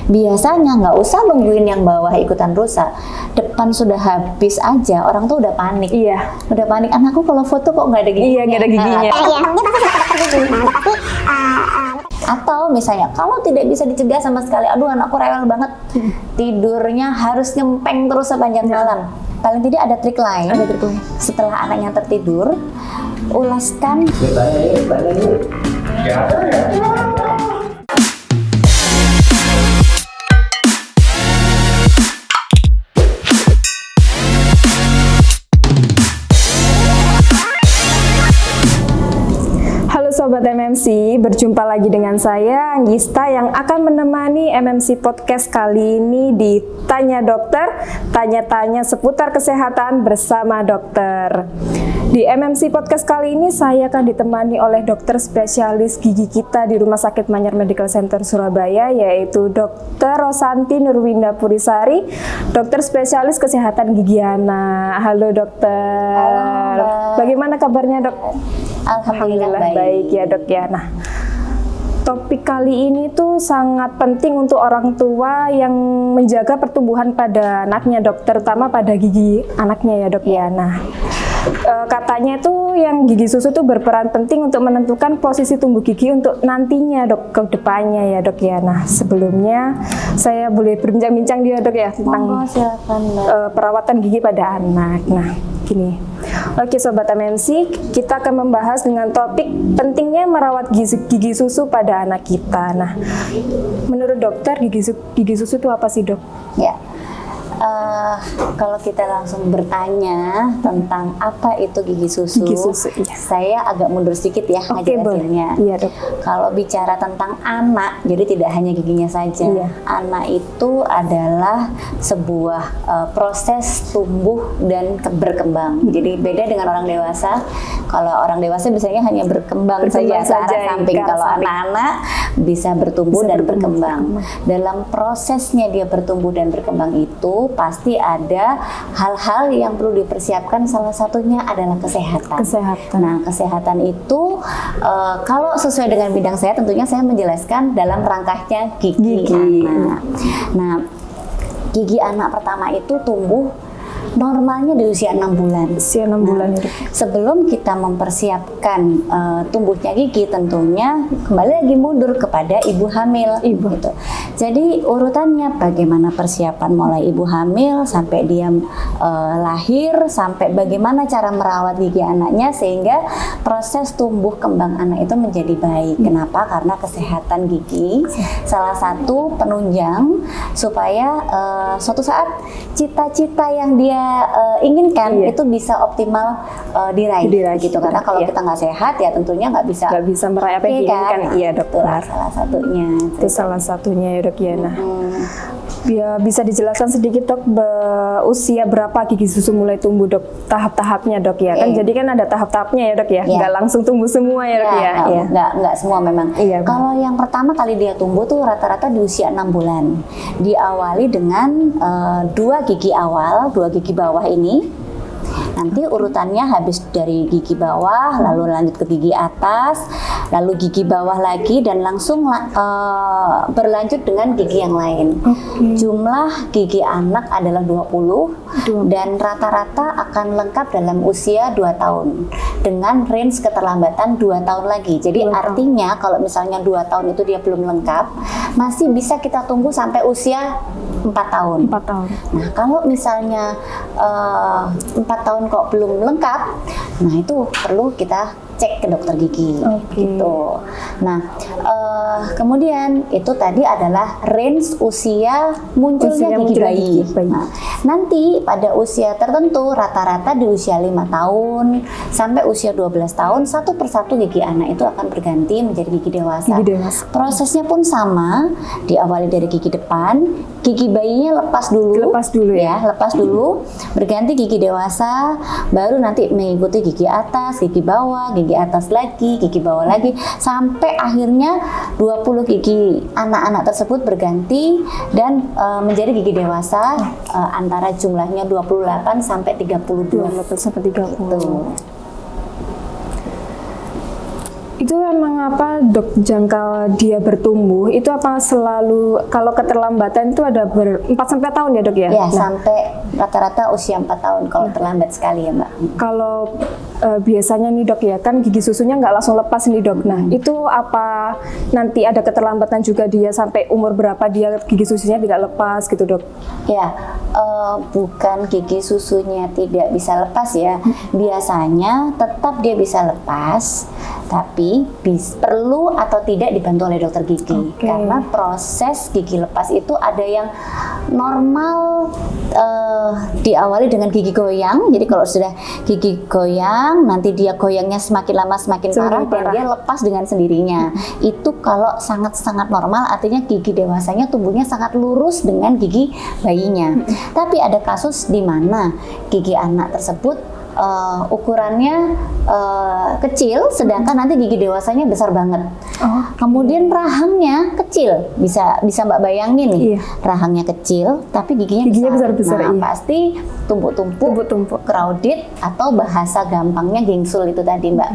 Biasanya nggak usah nungguin yang bawah ikutan rusak, depan sudah habis aja orang tuh udah panik. Iya. Udah panik, anakku kalau foto kok nggak ada giginya. Iya, nggak ada giginya. Atau misalnya kalau tidak bisa dicegah sama sekali, aduh anakku rewel banget, tidurnya harus ngempeng terus sepanjang malam. Paling tidak ada trik lain. Setelah anaknya tertidur, ulaskan. Sobat MMC, berjumpa lagi dengan saya Anggista yang akan menemani MMC Podcast kali ini di Tanya Dokter, tanya-tanya seputar kesehatan bersama dokter. Di MMC Podcast kali ini saya akan ditemani oleh dokter spesialis gigi kita di Rumah Sakit Manyar Medical Center Surabaya, yaitu Dr. Rosanti Nurwinda Purisari, dokter spesialis kesehatan gigi anak. Halo dokter. Halo. Bagaimana kabarnya dok? Alhamdulillah baik ya dok ya. Nah, topik kali ini tuh sangat penting untuk orang tua yang menjaga pertumbuhan pada anaknya dok, terutama pada gigi anaknya ya dok ya. Nah, katanya itu yang gigi susu tuh berperan penting untuk menentukan posisi tumbuh gigi untuk nantinya dok, ke depannya ya dok ya. Nah, sebelumnya saya boleh berbincang-bincang dia dok ya tentang perawatan gigi pada anak. Nah, gini. Oke Sobat MMC, kita akan membahas dengan topik pentingnya merawat gigi susu pada anak kita. Nah, menurut dokter gigi susu itu apa sih dok? Ya, kalau kita langsung bertanya tentang apa itu gigi susu, iya. Saya agak mundur sedikit ya ngejelasinnya. Iya dok. Kalau bicara tentang anak, jadi tidak hanya giginya saja. Iya. Anak itu adalah sebuah proses tumbuh dan berkembang. Jadi beda dengan orang dewasa. Kalau orang dewasa biasanya hanya berkembang saja ke arah samping. Kalau anak-anak bisa bertumbuh dan berkembang. Dalam prosesnya dia bertumbuh dan berkembang itu pasti ada hal-hal yang perlu dipersiapkan. Salah satunya adalah kesehatan. Nah, kesehatan itu kalau sesuai dengan bidang saya, tentunya saya menjelaskan dalam rangkanya gigi anak. Nah, gigi anak pertama itu tumbuh normalnya di usia 6 bulan. Usia 6 bulan itu. Sebelum kita mempersiapkan tumbuhnya gigi, tentunya kembali lagi mundur kepada ibu hamil. Gitu. Jadi urutannya bagaimana persiapan mulai ibu hamil sampai dia lahir, sampai bagaimana cara merawat gigi anaknya sehingga proses tumbuh kembang anak itu menjadi baik. Kenapa? Karena kesehatan gigi salah satu penunjang supaya suatu saat cita-cita yang dia inginkan itu bisa optimal diraih gitu. Karena kalau kita nggak sehat ya tentunya nggak bisa meraih apa yang diinginkan. Iya dok. Salah satunya. Itu salah satunya ya dok ya. Nah, bisa dijelaskan sedikit dok, usia berapa gigi susu mulai tumbuh dok? Tahap-tahapnya dok ya. Kan jadi kan ada tahap-tahapnya ya dok ya. Nggak langsung tumbuh semua ya dok ya. Nggak semua memang. Kalau yang pertama kali dia tumbuh tuh rata-rata di usia 6 bulan. Diawali dengan 2 gigi awal, 2 gigi bawah ini. Nanti urutannya habis dari gigi bawah, lalu lanjut ke gigi atas, lalu gigi bawah lagi, dan langsung berlanjut dengan gigi yang lain. Jumlah gigi anak adalah 20 dan rata-rata akan lengkap dalam usia 2 tahun dengan range keterlambatan 2 tahun lagi. Jadi artinya kalau misalnya 2 tahun itu dia belum lengkap, masih bisa kita tunggu sampai usia 4 tahun. Nah, kalau misalnya 4 tahun kok belum lengkap, nah itu perlu kita cek ke dokter gigi. Gitu. Nah, kemudian itu tadi adalah range usia munculnya gigi bayi. Nah, nanti pada usia tertentu rata-rata di usia 5 tahun sampai usia 12 tahun satu persatu gigi anak itu akan berganti menjadi gigi dewasa. Prosesnya pun sama, diawali dari gigi depan, gigi bayinya lepas dulu ya, berganti gigi dewasa, baru nanti mengikuti gigi atas, gigi bawah, gigi atas lagi, gigi bawah lagi, sampai akhirnya 20 gigi anak-anak tersebut berganti dan menjadi gigi dewasa antara jumlahnya 28 sampai 32. Itu emang apa dok, jangka dia bertumbuh itu apa selalu kalau keterlambatan itu ada 4 sampai tahun ya dok ya? Ya, sampai rata-rata usia 4 tahun kalau terlambat sekali ya Mbak. Kalau biasanya nih dok ya kan gigi susunya nggak langsung lepas nih dok. Nah itu apa nanti ada keterlambatan juga dia sampai umur berapa dia gigi susunya tidak lepas gitu dok? Ya, bukan gigi susunya tidak bisa lepas ya. Biasanya tetap dia bisa lepas, tapi perlu atau tidak dibantu oleh dokter gigi. Karena proses gigi lepas itu ada yang normal diawali dengan gigi goyang. Jadi kalau sudah gigi goyang, nanti dia goyangnya semakin lama semakin parah dan dia lepas dengan sendirinya. Itu kalau sangat-sangat normal, artinya gigi dewasanya tumbuhnya sangat lurus dengan gigi bayinya. Tapi ada kasus di mana gigi anak tersebut ukurannya kecil, sedangkan nanti gigi dewasanya besar banget. Kemudian rahangnya kecil, bisa Mbak bayangin nih, rahangnya kecil, tapi giginya besar. Nah, pasti tumpuk-tumpuk, crowded, atau bahasa gampangnya gengsul itu tadi Mbak.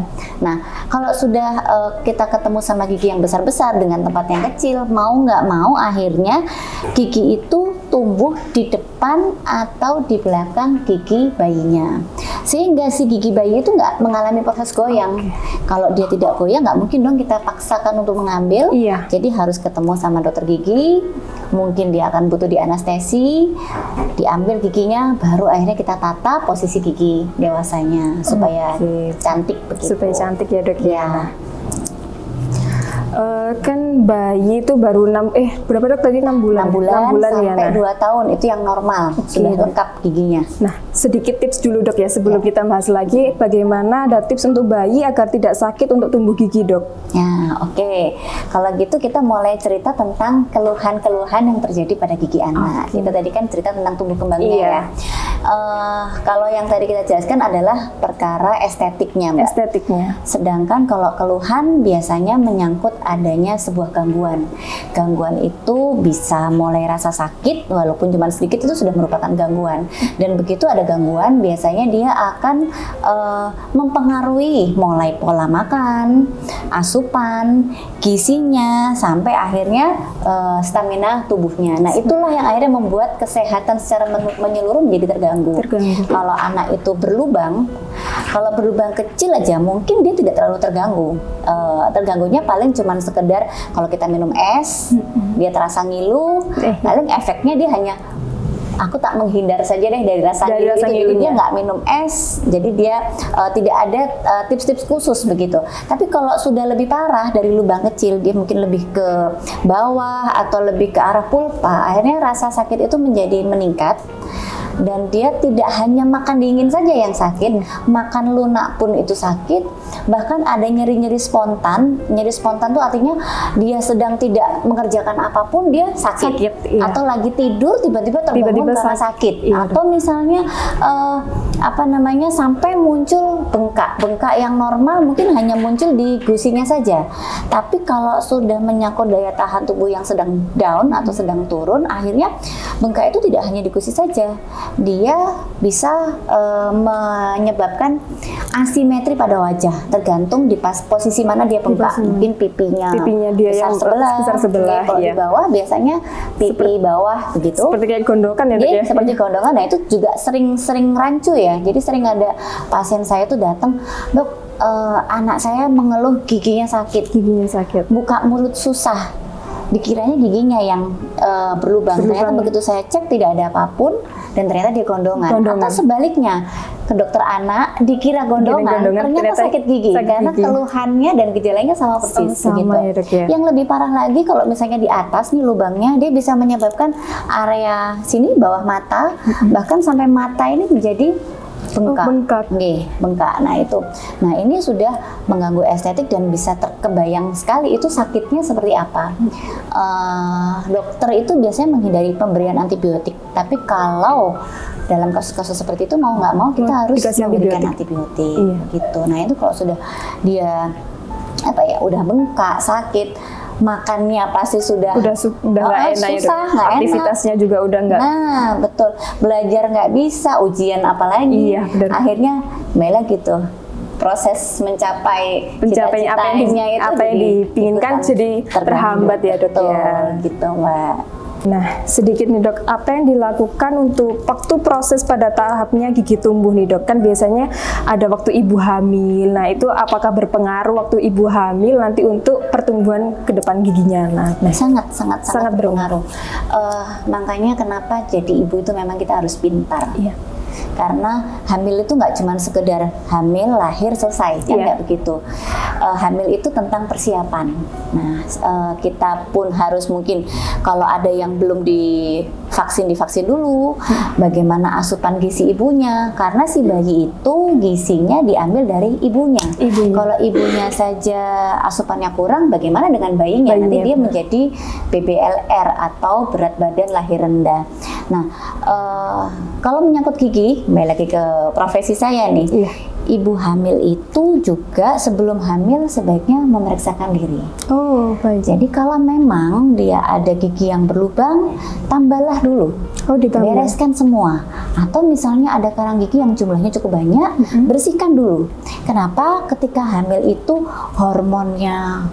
Nah, kalau sudah kita ketemu sama gigi yang besar-besar dengan tempat yang kecil, mau nggak mau akhirnya gigi itu tumbuh di depan atau di belakang gigi bayinya. Sehingga si gigi bayi itu nggak mengalami proses goyang. Kalau dia tidak goyang, nggak mungkin dong kita paksakan untuk mengambil. Jadi harus ketemu sama dokter gigi. Mungkin dia akan butuh di anestesi, diambil giginya, baru akhirnya kita tata posisi gigi dewasanya supaya cantik begitu. Supaya cantik ya dok ya. Kan bayi itu baru berapa dok tadi 6 bulan? 6 bulan sampai ya, 2 tahun itu yang normal, sudah lengkap giginya. Nah, sedikit tips dulu dok ya sebelum kita bahas lagi bagaimana ada tips untuk bayi agar tidak sakit untuk tumbuh gigi dok. Ya, oke. Kalau gitu kita mulai cerita tentang keluhan-keluhan yang terjadi pada gigi anak. Kita tadi kan cerita tentang tumbuh kembangnya ya. Kalau yang tadi kita jelaskan adalah perkara estetiknya Mbak. Estetiknya. Sedangkan kalau keluhan biasanya menyangkut adanya sebuah gangguan. Gangguan itu bisa mulai rasa sakit, walaupun cuma sedikit itu sudah merupakan gangguan. Dan begitu ada gangguan, biasanya dia akan mempengaruhi mulai pola makan, asupan, gizinya, sampai akhirnya stamina tubuhnya. Nah, itulah yang akhirnya membuat kesehatan secara menyeluruh menjadi terganggu. Kalau anak itu berlubang, kalau berlubang kecil aja mungkin dia tidak terlalu terganggu. Terganggunya paling cuman sekedar kalau kita minum es, dia terasa ngilu, paling efeknya dia hanya aku tak menghindar saja deh dari rasa ngilu itu, jadi dia nggak minum es, jadi dia tidak ada tips-tips khusus begitu. Tapi kalau sudah lebih parah dari lubang kecil, dia mungkin lebih ke bawah atau lebih ke arah pulpa, akhirnya rasa sakit itu menjadi meningkat. Dan dia tidak hanya makan dingin saja yang sakit, makan lunak pun itu sakit, bahkan ada nyeri-nyeri spontan. Nyeri spontan itu artinya dia sedang tidak mengerjakan apapun dia sakit. Atau lagi tidur tiba-tiba terbangun karena sakit. Atau misalnya sampai muncul bengkak yang normal mungkin hanya muncul di gusinya saja. Tapi kalau sudah menyangkut daya tahan tubuh yang sedang down atau sedang turun, akhirnya bengkak itu tidak hanya di gusi saja. Dia bisa menyebabkan asimetri pada wajah, tergantung di posisi mana dia bengkak. Mungkin pipinya dia besar yang sebelah. Kalau di bawah biasanya pipi bawah begitu. Seperti kayak gondongan ya. Seperti gondongan. Nah, itu juga sering rancu ya. Jadi sering ada pasien saya tuh datang, dok, anak saya mengeluh giginya sakit. Buka mulut susah. Dikiranya giginya yang berlubang. Ternyata begitu saya cek tidak ada apapun dan ternyata dia gondongan. Atau sebaliknya, ke dokter anak dikira gondongan ternyata sakit gigi karena keluhannya dan gejalanya sama persis begitu. Yang lebih parah lagi kalau misalnya di atas nih lubangnya, dia bisa menyebabkan area sini bawah mata bahkan sampai mata ini menjadi bengkak. Nah itu. Nah, ini sudah mengganggu estetik dan bisa terkebayang sekali itu sakitnya seperti apa. Dokter itu biasanya menghindari pemberian antibiotik. Tapi kalau dalam kasus-kasus seperti itu mau nggak mau kita harus memberikan antibiotik. Gitu. Nah, itu kalau sudah dia udah bengkak, sakit, makannya pasti sudah nggak enak, susah, nggak enak. Aktivitasnya juga udah nggak. Nah, betul. Belajar nggak bisa, ujian apalagi. Akhirnya Mela gitu. proses mencapai Mencapai apa yang cita-citanya itu apa yang dipinginkan ikutan jadi terhambat ya, Dok, Betul, ya. gitu Mbak. Nah, sedikit nih Dok, apa yang dilakukan untuk waktu proses pada tahapnya gigi tumbuh nih Dok? Kan biasanya ada waktu ibu hamil. Nah, itu apakah berpengaruh waktu ibu hamil nanti untuk pertumbuhan ke depan giginya? Nah, Sangat berpengaruh. Makanya kenapa jadi ibu itu memang kita harus pintar. Iya. Karena hamil itu nggak cuma sekedar hamil, lahir, selesai, kan nggak begitu. Hamil itu tentang persiapan. Nah, kita pun harus mungkin kalau ada yang belum divaksin dulu, bagaimana asupan gizi ibunya, karena si bayi itu gizinya diambil dari ibunya. Kalau ibunya saja asupannya kurang, bagaimana dengan bayinya? Nanti dia menjadi BBLR atau berat badan lahir rendah. Nah, kalau menyangkut gigi, kembali lagi ke profesi saya nih. Iya. Ibu hamil itu juga sebelum hamil sebaiknya memeriksakan diri. Oh, baik. Jadi kalau memang dia ada gigi yang berlubang, tambahlah dulu. Oh, ditambah. Bereskan semua. Atau misalnya ada karang gigi yang jumlahnya cukup banyak, bersihkan dulu. Kenapa? Ketika hamil itu hormonnya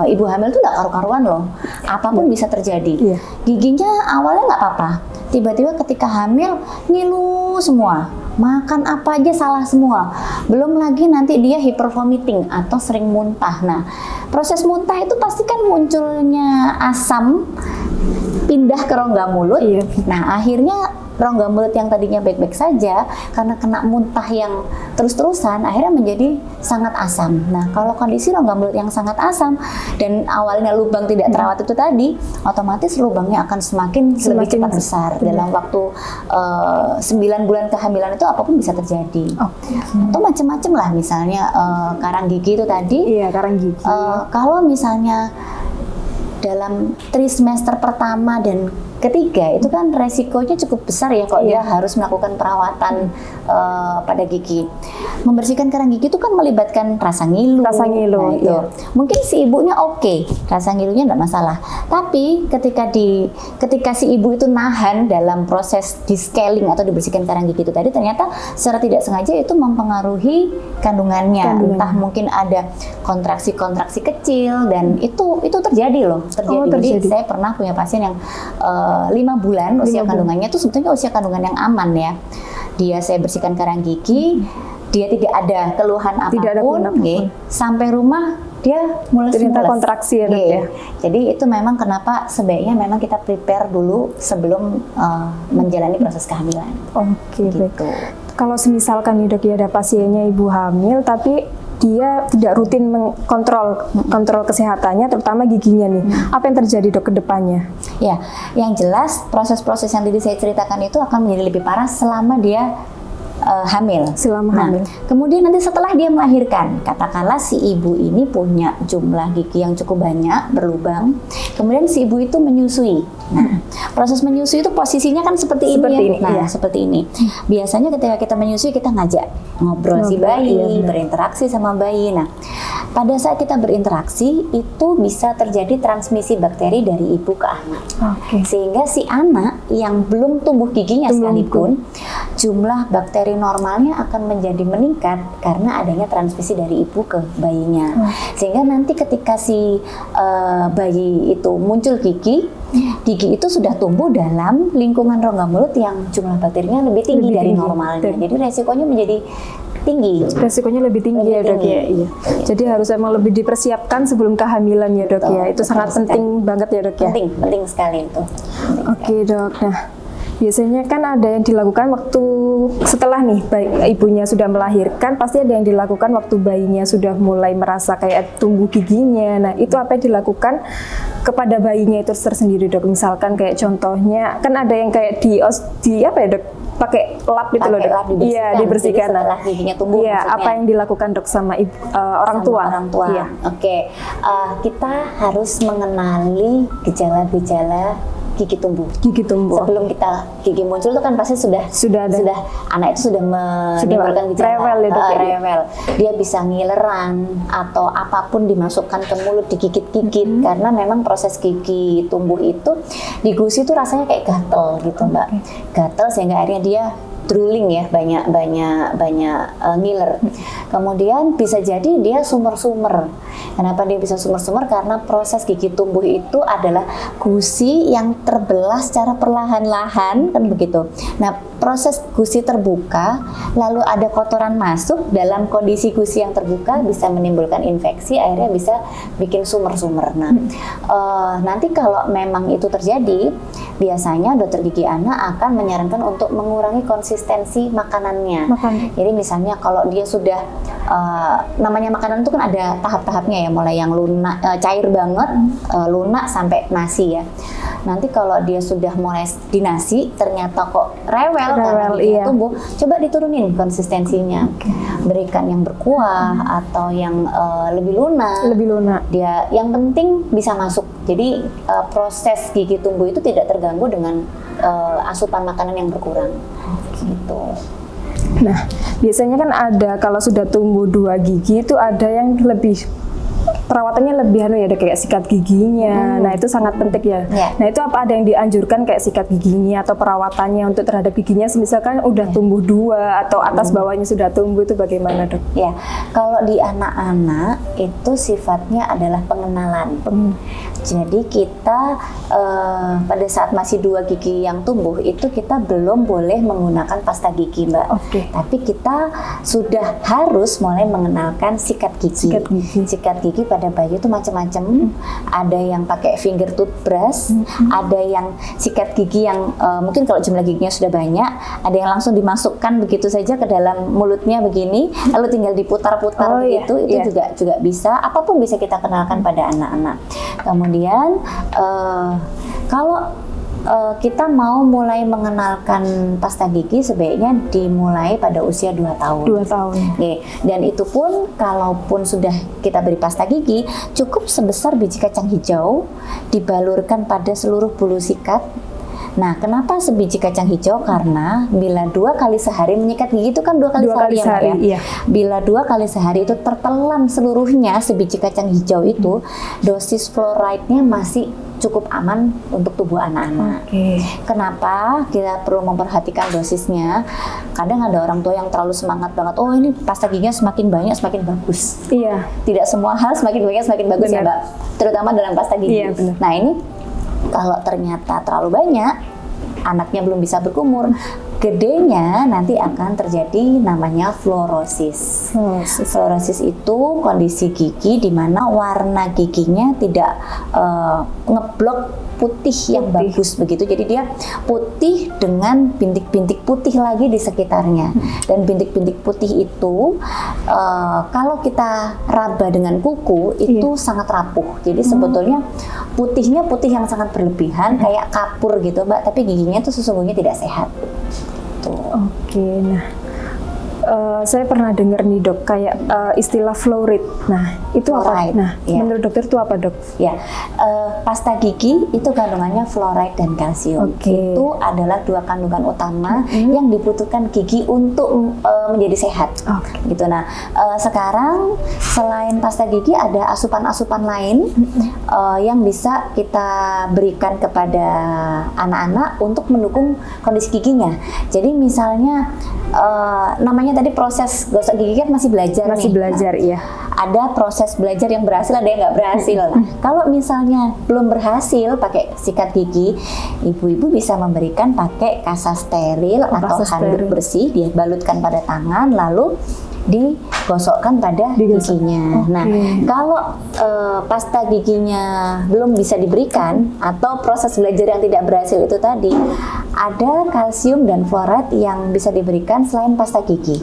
ibu hamil itu nggak karu-karuan loh. Apapun bisa terjadi. Iya. Giginya awalnya nggak apa-apa. Tiba-tiba ketika hamil ngilu semua, makan apa aja salah semua. Belum lagi nanti dia hypervomiting atau sering muntah. Nah, proses muntah itu pasti kan munculnya asam pindah ke rongga mulut. Iya. Nah, akhirnya rongga mulut yang tadinya baik-baik saja karena kena muntah yang terus-terusan akhirnya menjadi sangat asam. Nah, kalau kondisi rongga mulut yang sangat asam dan awalnya lubang tidak terawat itu tadi, otomatis lubangnya akan semakin lebih cepat besar. Dalam waktu 9 bulan kehamilan itu apapun bisa terjadi. Atau macam-macam lah, misalnya karang gigi itu tadi. Iya, karang gigi. Kalau misalnya dalam trimester pertama dan ketiga itu kan resikonya cukup besar ya kalau dia harus melakukan perawatan pada gigi. Membersihkan karang gigi itu kan melibatkan rasa ngilu. Rasa ngilu, nah, itu. Mungkin si ibunya oke, rasa ngilunya enggak masalah. Tapi ketika si ibu itu nahan dalam proses di scaling atau dibersihkan karang gigi itu tadi, ternyata secara tidak sengaja itu mempengaruhi kandungannya. Entah mungkin ada kontraksi-kontraksi kecil dan itu terjadi loh. Jadi saya pernah punya pasien yang 5 bulan usia kandungannya itu sebetulnya usia kandungan yang aman ya. Saya bersihkan karang gigi, dia tidak ada keluhan apapun, sampai rumah dia mulai kontraksi ya, Dok, ya. Jadi itu memang kenapa sebaiknya memang kita prepare dulu sebelum menjalani proses kehamilan. Oke, gitu. baik. Kalau misalkan nih Dok, ya ada pasiennya ibu hamil tapi dia tidak rutin kontrol kesehatannya, terutama giginya nih. Apa yang terjadi Dok ke depannya? Ya, yang jelas proses-proses yang tadi saya ceritakan itu akan menjadi lebih parah selama dia hamil. Hamil. Kemudian nanti setelah dia melahirkan, katakanlah si ibu ini punya jumlah gigi yang cukup banyak berlubang, kemudian si ibu itu menyusui. Nah, proses menyusui itu posisinya kan seperti ini. Seperti ini. Biasanya ketika kita menyusui kita ngajak ngobrol si bayi, berinteraksi sama bayi. Nah, pada saat kita berinteraksi itu bisa terjadi transmisi bakteri dari ibu ke anak. Sehingga si anak yang belum tumbuh giginya sekalipun, jumlah bakteri normalnya akan menjadi meningkat karena adanya transmisi dari ibu ke bayinya. Sehingga nanti ketika si bayi itu muncul gigi itu sudah tumbuh dalam lingkungan rongga mulut yang jumlah bakterinya lebih tinggi dari normalnya. Jadi resikonya menjadi tinggi. Resikonya lebih tinggi ya, Dok, ya. Iya. Jadi harus emang lebih dipersiapkan sebelum kehamilan ya, Dok. Ya. Itu sangat penting banget ya, Dok, ya. Penting sekali itu. Oke, Dok. Nah, biasanya kan ada yang dilakukan waktu setelah nih ibunya sudah melahirkan, pasti ada yang dilakukan waktu bayinya sudah mulai merasa kayak tumbuh giginya. Nah, itu apa yang dilakukan kepada bayinya itu tersendiri, Dok? Misalkan kayak contohnya kan ada yang kayak di apa ya, Dok? Pakai lap gitu loh, Dok. Iya, dibersihkan. Setelah giginya tumbuh. Iya, apa yang dilakukan, Dok, sama orang tua? Iya. Oke. Kita harus mengenali gejala-gejala gigi tumbuh. Sebelum gigi muncul itu kan pasti sudah anak itu sudah menimbulkan gejala rewel. Dia bisa ngileran atau apapun dimasukkan ke mulut digigit-gigit karena memang proses gigi tumbuh itu di gusi itu rasanya kayak gatel gitu, Mbak. Gatel sehingga akhirnya dia drooling ya, banyak ngiler. Kemudian bisa jadi dia sumber-sumber. Kenapa dia bisa sumber-sumber? Karena proses gigi tumbuh itu adalah gusi yang terbelah secara perlahan-lahan, kan begitu. Nah, proses gusi terbuka, lalu ada kotoran masuk dalam kondisi gusi yang terbuka bisa menimbulkan infeksi, akhirnya bisa bikin sumber-sumber. Nah, nanti kalau memang itu terjadi, biasanya dokter gigi anak akan menyarankan untuk mengurangi konsistensi makanannya. Jadi misalnya kalau dia sudah namanya makanan itu kan ada tahap-tahapnya ya, mulai yang lunak, cair banget, lunak sampai nasi ya. Nanti kalau dia sudah mulai di nasi ternyata kok rewel karena giginya tumbuh, coba diturunin konsistensinya. Berikan yang berkuah atau yang lebih lunak. Dia yang penting bisa masuk. Jadi proses gigi tumbuh itu tidak terganggu dengan asupan makanan yang berkurang. Gitu. Nah, biasanya kan ada kalau sudah tumbuh 2 gigi itu ada yang lebih perawatannya lebih ada kayak sikat giginya. Nah, itu sangat penting ya. Nah, itu apa ada yang dianjurkan kayak sikat giginya atau perawatannya untuk terhadap giginya misalkan udah tumbuh 2 atau atas bawahnya sudah tumbuh, itu bagaimana, Dok? Ya, kalau di anak-anak itu sifatnya adalah pengenalan. Jadi kita pada saat masih 2 gigi yang tumbuh itu kita belum boleh menggunakan pasta gigi, Mbak. Tapi kita sudah harus mulai mengenalkan sikat gigi. Sikat gigi pada bayi itu macam-macam. Ada yang pakai finger toothbrush, ada yang sikat gigi yang mungkin kalau jumlah giginya sudah banyak, ada yang langsung dimasukkan begitu saja ke dalam mulutnya begini, lalu tinggal diputar-putar begitu. Itu juga bisa. Apapun bisa kita kenalkan pada anak-anak. Kemudian kalau kita mau mulai mengenalkan pasta gigi sebaiknya dimulai pada usia 2 tahun. 2 tahun. Oke. Dan itu pun kalaupun sudah kita beri pasta gigi, cukup sebesar biji kacang hijau dibalurkan pada seluruh bulu sikat. Nah, kenapa sebiji kacang hijau? Karena bila 2 kali sehari menyikat gigi itu kan 2 kali sehari ya. Bila 2 kali sehari itu tertelan seluruhnya sebiji kacang hijau itu, dosis fluoride-nya masih cukup aman untuk tubuh anak-anak. Kenapa kita perlu memperhatikan dosisnya? Kadang ada orang tua yang terlalu semangat banget, oh ini pasta giginya semakin banyak semakin bagus. Tidak semua hal semakin banyak semakin bagus ya, Mbak. Terutama dalam pasta gigi. Nah, ini kalau ternyata terlalu banyak, anaknya belum bisa berkumur, gedenya nanti akan terjadi namanya fluorosis. Fluorosis itu kondisi gigi di mana warna giginya tidak ngeblok putih yang bagus begitu. Jadi dia putih dengan bintik-bintik putih lagi di sekitarnya. Dan bintik-bintik putih itu kalau kita raba dengan kuku itu sangat rapuh. Jadi sebetulnya putihnya putih yang sangat berlebihan kayak kapur gitu, Mbak, tapi giginya itu sesungguhnya tidak sehat. Nah, saya pernah dengar nih, Dok, kayak istilah fluoride. Nah, itu apa? Nah, menurut dokter itu apa, Dok? Ya, pasta gigi itu kandungannya fluoride dan kalsium. Itu adalah 2 kandungan utama yang dibutuhkan gigi untuk menjadi sehat. Gitu. Nah, sekarang selain pasta gigi ada asupan-asupan lain yang bisa kita berikan kepada anak-anak untuk mendukung kondisi giginya. Jadi misalnya namanya tadi proses gosok gigi kan masih belajar nih. Ada proses belajar yang berhasil, ada yang nggak berhasil. Kalau misalnya belum berhasil pakai sikat gigi, ibu-ibu bisa memberikan pakai kasa steril atau handuk bersih, dia balutkan pada tangan lalu digosokkan pada giginya. Nah, kalau pasta giginya belum bisa diberikan atau proses belajar yang tidak berhasil itu tadi, ada kalsium dan fluoride yang bisa diberikan selain pasta gigi,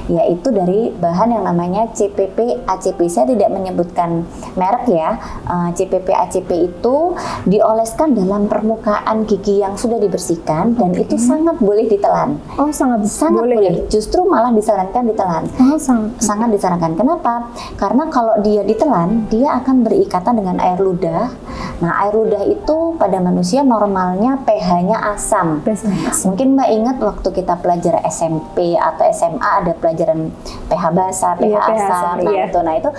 yaitu dari bahan yang namanya CPP ACP. Saya tidak menyebutkan merek ya. CPP ACP itu dioleskan dalam permukaan gigi yang sudah dibersihkan dan itu sangat boleh ditelan. Sangat boleh. Justru malah disarankan ditelan. Sangat disarankan. Kenapa? Karena kalau dia ditelan, dia akan berikatan dengan air ludah. Nah, air ludah itu pada manusia normalnya pH-nya asam. Mungkin Mbak ingat waktu kita pelajar SMP atau SMA ada pelajaran pH basa, pH asam. Nah itu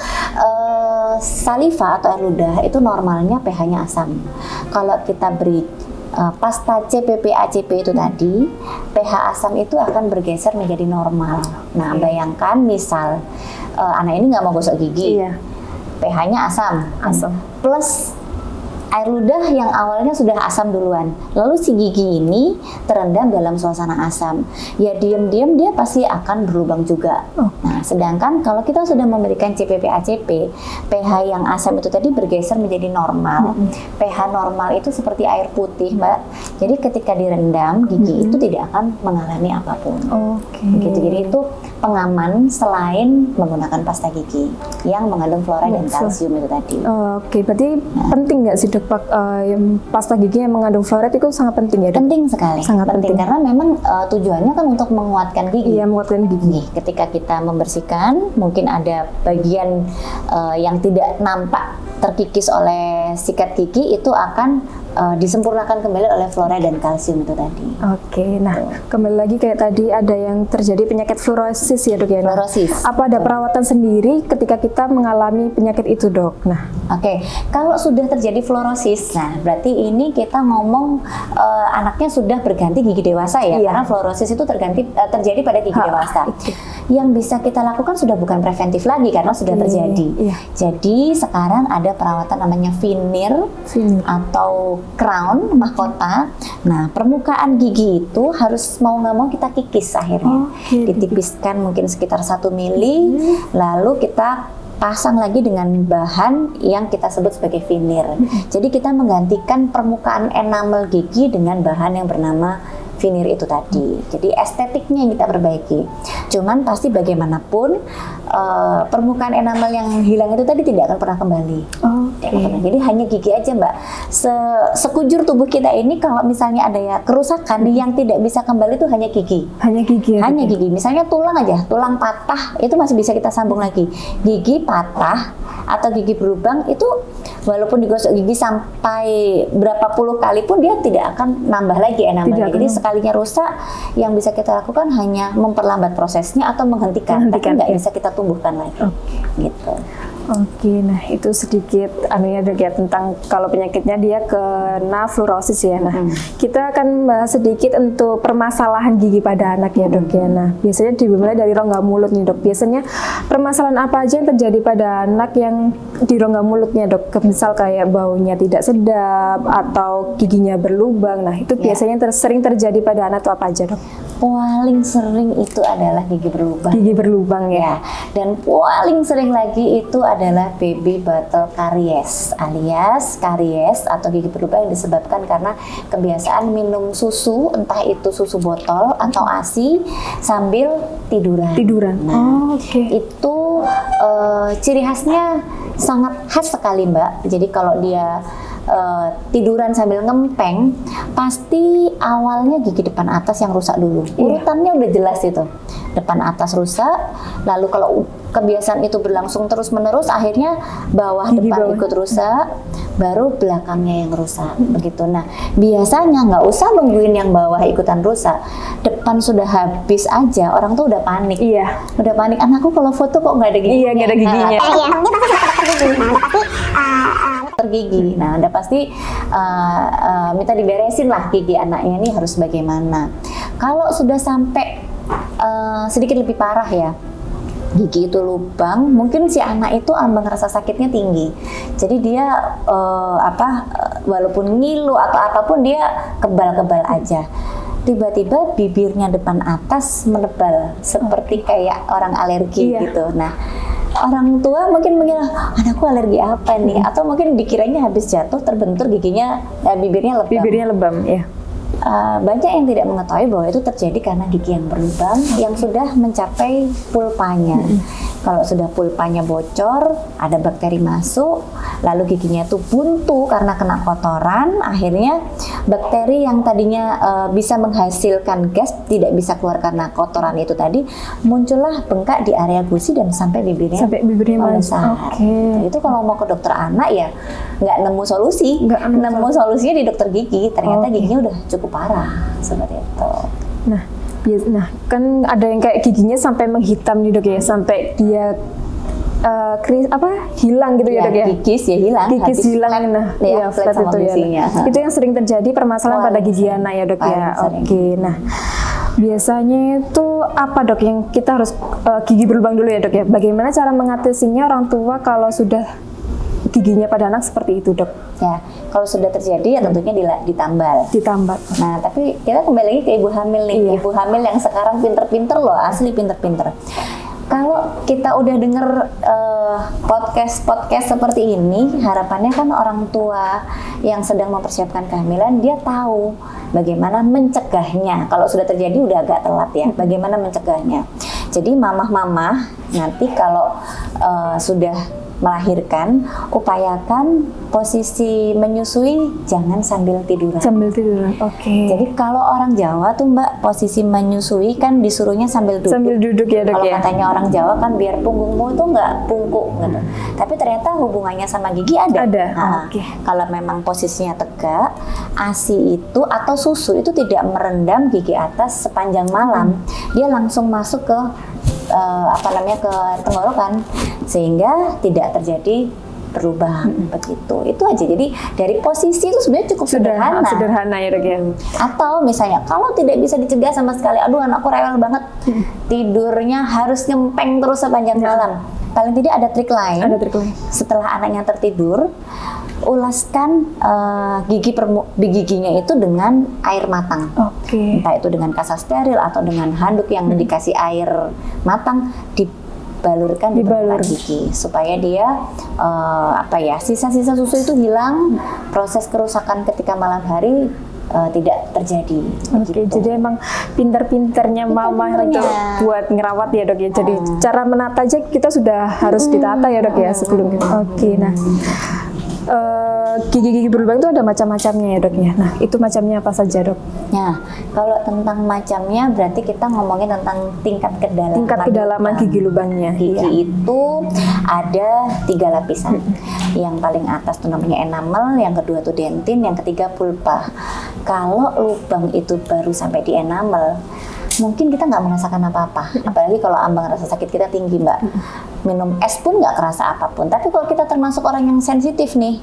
saliva atau air ludah itu normalnya pH-nya asam. Kalau kita beri Pasca CPP-ACP itu tadi, pH asam itu akan bergeser menjadi normal. Nah, bayangkan misal anak ini nggak mau gosok gigi, Iya. pH-nya asam, Asam. plus air ludah yang awalnya sudah asam duluan, lalu si gigi ini terendam dalam suasana asam, ya diam-diam dia pasti akan berlubang juga. Nah, sedangkan kalau kita sudah memberikan CPP-ACP, pH yang asam itu tadi bergeser menjadi normal. pH normal itu seperti air putih, Mbak. Jadi ketika direndam, gigi itu tidak akan mengalami apapun. Oke. Gitu. Jadi itu pengaman selain menggunakan pasta gigi yang mengandung fluorida dan kalsium itu tadi. Oke, berarti penting nggak sih dok, yang pasta gigi yang mengandung fluoride itu sangat penting ya dok? Penting sekali, Sangat penting. karena memang tujuannya kan untuk menguatkan gigi. Iya, menguatkan gigi. Nih, ketika kita membersihkan, mungkin ada bagian yang tidak nampak terkikis oleh sikat gigi, itu akan disempurnakan kembali oleh fluorida dan kalsium itu tadi. Oke, nah kembali lagi kayak tadi ada yang terjadi penyakit fluorosis ya dok ya. Nah, Fluorosis. apa ada perawatan sendiri ketika kita mengalami penyakit itu dok? Nah, Oke, kalau sudah terjadi fluorosis, nah berarti ini kita ngomong anaknya sudah berganti gigi dewasa ya, Iya. karena fluorosis itu terjadi pada gigi dewasa. Yang bisa kita lakukan sudah bukan preventif lagi karena sudah terjadi. Iya. Jadi sekarang ada perawatan namanya veneer Veneer. atau crown mahkota. Nah, permukaan gigi itu harus mau nggak mau kita kikis akhirnya, Oke, ditipiskan mungkin sekitar 1 mili, lalu kita pasang lagi dengan bahan yang kita sebut sebagai veneer. Jadi kita menggantikan permukaan enamel gigi dengan bahan yang bernama veneer itu tadi. Jadi estetiknya yang kita perbaiki. Cuman pasti bagaimanapun permukaan enamel yang hilang itu tadi tidak akan pernah kembali. Oke. Jadi hanya gigi aja, Mbak. Sekujur tubuh kita ini kalau misalnya ada ya kerusakan yang tidak bisa kembali itu hanya gigi. Hanya gigi ya? Hanya gigi. Misalnya tulang aja, tulang patah itu masih bisa kita sambung lagi. Gigi patah atau gigi berlubang itu walaupun digosok gigi sampai berapa puluh kali pun dia tidak akan nambah lagi enamelnya. Jadi sekalinya rusak, yang bisa kita lakukan hanya memperlambat prosesnya atau menghentikan, tapi nggak bisa kita tumbuhkan lagi. Gitu. Oke, nah itu sedikit anunya dok ya tentang kalau penyakitnya dia kena fluorosis ya. Nah, kita akan bahas sedikit untuk permasalahan gigi pada anak ya dok ya. Nah, biasanya dimulai dari rongga mulut nih dok. Biasanya permasalahan apa aja yang terjadi pada anak yang di rongga mulutnya dok? Misal kayak baunya tidak sedap atau giginya berlubang. Nah, itu biasanya sering terjadi pada anak itu apa aja dok? Paling sering itu adalah gigi berlubang. Gigi berlubang ya. Dan paling sering lagi itu adalah baby bottle caries, alias karies atau gigi berlubang yang disebabkan karena kebiasaan minum susu, entah itu susu botol atau ASI sambil tiduran. Nah, itu ciri khasnya sangat khas sekali, Mbak. Jadi kalau dia tiduran sambil ngempeng, pasti awalnya gigi depan atas yang rusak dulu. Urutannya udah jelas itu. Depan atas rusak, lalu kalau kebiasaan itu berlangsung terus-menerus, akhirnya bawah depan ikut rusak, baru belakangnya yang rusak. Begitu. Nah, biasanya nggak usah nungguin yang bawah ikutan rusak. Depan sudah habis aja, orang tuh udah panik. Iya. Udah panik, anakku kalau foto kok nggak ada giginya. Iya, nggak ada giginya. Tergigi. Nah, Anda pasti minta diberesin lah gigi anaknya ini harus bagaimana. Kalau sudah sampai sedikit lebih parah ya, gigi itu lubang, mungkin si anak itu ambang rasa sakitnya tinggi. Jadi dia walaupun ngilu atau apapun dia kebal-kebal aja. Tiba-tiba bibirnya depan atas menebal seperti kayak orang alergi gitu. Nah, orang tua mungkin mengira anakku alergi apa nih, atau mungkin dikiranya habis jatuh terbentur giginya, bibirnya lebam. Bibirnya lebam, ya. Banyak yang tidak mengetahui bahwa itu terjadi karena gigi yang berlubang yang sudah mencapai pulpanya. Kalau sudah pulpanya bocor, ada bakteri masuk, lalu giginya itu buntu karena kena kotoran, akhirnya bakteri yang tadinya bisa menghasilkan gas tidak bisa keluar karena kotoran itu tadi, muncullah bengkak di area gusi dan sampai bibirnya membesar. Itu kalau mau ke dokter anak ya nggak nemu solusi, nemu solusinya di dokter gigi, ternyata giginya udah cukup parah seperti itu. Nah, kan ada yang kayak giginya sampai menghitam nih dok ya, sampai dia hilang gitu ya dok ya. Kikis ya hilang. Kikis habis hilang, flat, nah ya, flat sama itu ya. gusinya. Itu yang sering terjadi permasalahan pada gigi anak ya dok ya. Paling sering. Oke, nah biasanya itu apa dok yang kita harus gigi berlubang dulu ya dok ya. Bagaimana cara mengatasinya orang tua kalau sudah giginya pada anak seperti itu dok? Ya, kalau sudah terjadi ya tentunya ditambal. Ditambal. Nah, tapi kita kembali lagi ke ibu hamil nih. Iya. Ibu hamil yang sekarang pinter-pinter loh, asli pinter-pinter. Kalau kita udah denger podcast seperti ini, harapannya kan orang tua yang sedang mempersiapkan kehamilan, dia tahu bagaimana mencegahnya. Kalau sudah terjadi udah agak telat ya, bagaimana mencegahnya. Jadi mamah-mamah nanti kalau sudah melahirkan, upayakan posisi menyusui jangan sambil tiduran. Sambil tiduran, oke. Jadi kalau orang Jawa tuh Mbak, posisi menyusui kan disuruhnya sambil duduk. Sambil duduk ya dok Kalau ya. katanya orang Jawa kan biar punggungmu tuh nggak bungkuk gitu. Tapi ternyata hubungannya sama gigi ada. Ada, Nah, oke. Kalau memang posisinya tegak, ASI itu atau susu itu tidak merendam gigi atas sepanjang malam. Dia langsung masuk ke ke tenggorokan sehingga tidak terjadi perubahan begitu. Itu aja. Jadi dari posisi itu sebenarnya cukup sederhana. Sederhana ya dok ya. Atau misalnya kalau tidak bisa dicegah sama sekali, aduh anakku rewel banget, tidurnya harus nyempeng terus sepanjang malam. Paling tidak ada trik lain. Ada trik lain. Setelah anaknya tertidur, ulaskan giginya itu dengan air matang. Oke. Entah itu dengan kasa steril atau dengan handuk yang dikasih air matang, dibalurkan di permukaan gigi supaya dia sisa-sisa susu itu hilang, proses kerusakan ketika malam hari tidak terjadi. Oke, jadi emang pinter-pinternya mama untuk buat ngerawat ya dok ya. Jadi cara menata aja kita sudah harus ditata ya dok ya sebelum itu. Oke, nah gigi-gigi berlubang itu ada macam-macamnya ya dok ya. Nah itu macamnya apa saja dok? Nah kalau tentang macamnya berarti kita ngomongin tentang tingkat kedalaman. Tingkat kedalaman gigi lubangnya. Gigi itu ada 3 lapisan. Yang paling atas tuh namanya enamel, yang kedua tuh dentin, yang ketiga pulpa. Kalau lubang itu baru sampai di enamel, mungkin kita nggak merasakan apa-apa. Apalagi kalau ambang rasa sakit kita tinggi Mbak. Minum es pun nggak kerasa apapun. Tapi kalau kita termasuk orang yang sensitif nih,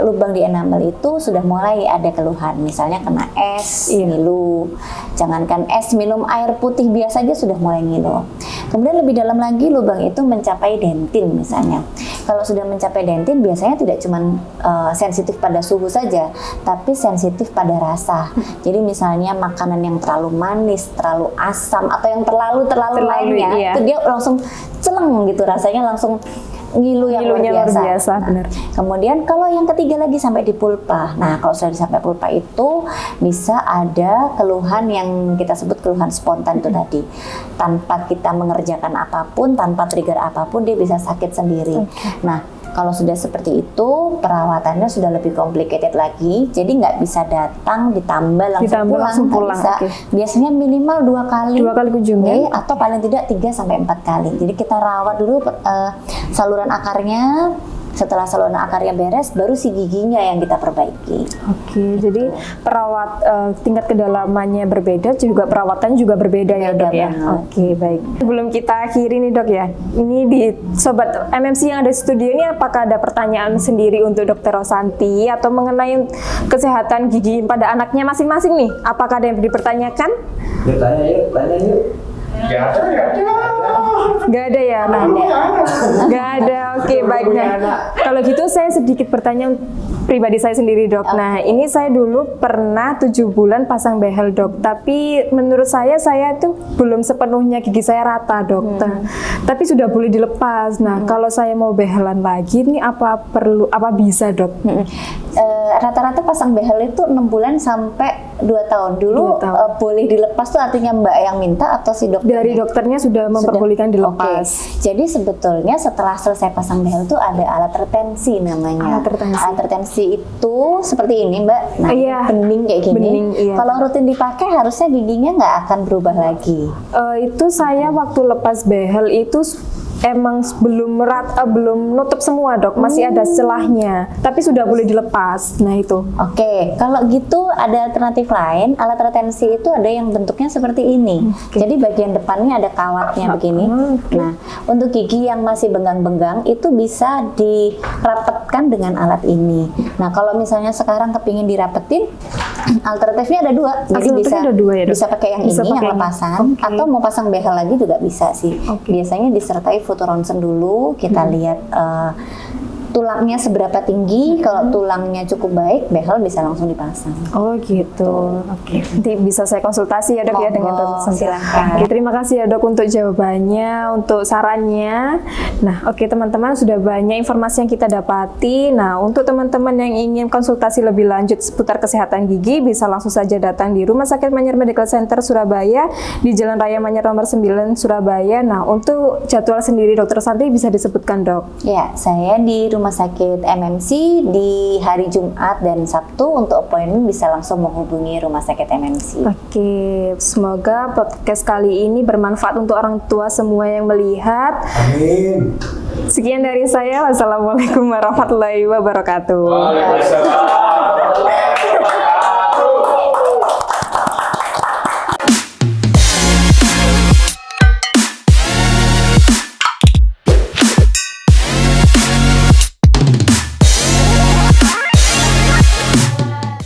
lubang di enamel itu sudah mulai ada keluhan. Misalnya kena es, ngilu. Jangankan es, minum air putih biasa aja sudah mulai ngilu. Kemudian lebih dalam lagi lubang itu mencapai dentin misalnya. Kalau sudah mencapai dentin biasanya tidak cuma sensitif pada suhu saja, tapi sensitif pada rasa. Jadi misalnya makanan yang terlalu manis, terlalu asam, atau yang terlalu lainnya, itu dia langsung celeng gitu, rasanya langsung ngilu yang luar biasa. Benar. Kemudian kalau yang ketiga lagi sampai di pulpa. Nah, kalau sudah sampai pulpa itu bisa ada keluhan yang kita sebut keluhan spontan itu tadi. Tanpa kita mengerjakan apapun, tanpa trigger apapun, dia bisa sakit sendiri. Nah, kalau sudah seperti itu, perawatannya sudah lebih complicated lagi. Jadi nggak bisa datang, ditambal langsung pulang. Bisa. Biasanya minimal 2 kali. 2 kali kunjungan. Atau paling tidak 3-4 kali. Jadi kita rawat dulu saluran akarnya. Setelah saluran akarnya beres, baru si giginya yang kita perbaiki. Oke, jadi tingkat kedalamannya berbeda, juga perawatannya juga berbeda ya dok ya. Oke, baik. Sebelum kita akhiri nih dok ya, ini di sobat MMC yang ada di studio ini, apakah ada pertanyaan sendiri untuk Dokter Rosanti atau mengenai kesehatan gigi pada anaknya masing-masing nih? Apakah ada yang dipertanyakan? Tanya yuk. Gak ada ya, nah, gak ada. Oke, baik. Nah, kalau gitu saya sedikit bertanya pribadi saya sendiri dok. Nah, ini saya dulu pernah 7 bulan pasang behel dok. Tapi menurut saya tuh belum sepenuhnya gigi saya rata dok. Tapi sudah boleh dilepas. Nah, kalau saya mau behelan lagi, ini apa bisa dok? Rata-rata pasang behel itu 6 bulan sampai 2 tahun. Dulu boleh dilepas tuh artinya Mbak yang minta atau si dokter? Dari dokternya sudah memperbolehkan dilepas. Jadi sebetulnya setelah selesai pasang behel itu ada alat retensi namanya. Alat retensi itu seperti ini Mbak. Nah, bening kayak gini. Kalau rutin dipakai harusnya giginya nggak akan berubah lagi. Itu saya waktu lepas behel itu emang belum nutup semua dok, masih ada celahnya, tapi sudah boleh dilepas. Nah itu. Oke, kalau gitu ada alternatif lain. Alat retensi itu ada yang bentuknya seperti ini. Jadi bagian depannya ada kawatnya begini. Nah, untuk gigi yang masih benggang-benggang itu bisa dirapetkan dengan alat ini. Nah, kalau misalnya sekarang kepingin dirapetin, alternatifnya ada dua. Jadi Alternatifnya ada dua ya, Dok? bisa pakai yang Bisa ini, pakai yang yang- lepasan, Oke. atau mau pasang behel lagi juga bisa sih. Oke. Biasanya disertai foto ronsen dulu, kita lihat tulangnya seberapa tinggi. Kalau tulangnya cukup baik, behel bisa langsung dipasang. Oh gitu. Oke. Nanti bisa saya konsultasi ya dok ya dengan Monggo, dokter. silakan. Oke, terima kasih ya dok untuk jawabannya, untuk sarannya. Nah, oke teman-teman, sudah banyak informasi yang kita dapati. Nah, untuk teman-teman yang ingin konsultasi lebih lanjut seputar kesehatan gigi, bisa langsung saja datang di Rumah Sakit Manyar Medical Center Surabaya di Jalan Raya Manyar nomor 9 Surabaya. Nah, untuk jadwal sendiri dokter Santi bisa disebutkan dok. Ya, saya di Rumah Sakit MMC di hari Jumat dan Sabtu. Untuk appointment bisa langsung menghubungi Rumah Sakit MMC. Oke, semoga podcast kali ini bermanfaat untuk orang tua semua yang melihat. Amin. Sekian dari saya. Wassalamualaikum warahmatullahi wabarakatuh. Waalaikumsalam.